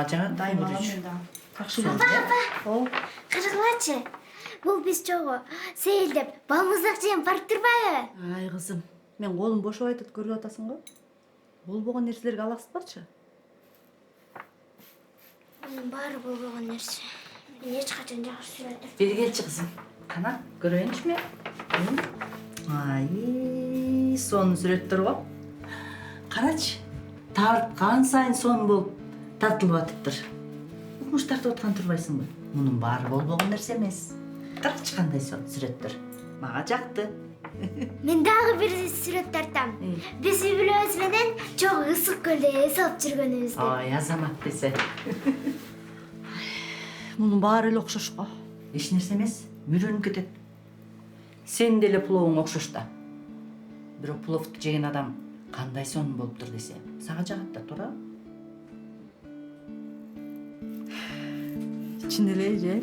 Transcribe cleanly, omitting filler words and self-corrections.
Жагандай көрүүчү. Такшы О, Карагылачы. Бул биз чогуу сейилдеп балмуздак жеп барып турбайбы? ай кызым, мен колум бошоп айтат көрүп атасың го. Болбогон нерселерге алаксытпачы. Мунун баары болбогон нерсе. Мен эч качан жакшы сүрөттөр. Бери келчи кызым. Кана, көрөйүнчү мен. Ай, сонун сүрөттөр го. Карачы. Тарткан сайын сонун болуп тартылып атыптыр. Укмуш тартып аткан турбайсыңбы? Мунун баары болбогон нерсе эмес. Карачы кандай сүрөттөр. Мага жакты. Мен дагы бир сүрөт тартам. Биз үй-бүлөбүз менен чогуу ысык көлдө эс алып жүргөнүбүздү. Ай, азамат десе. Мунун баары эле окшош го. Эч нерсе эмес, үйрөнүп кетет. Сен деле пловуң окшош да. Бирок пловду жеген адам кандай сонун болуптур десе, сага жагат да туура. Чын эле же.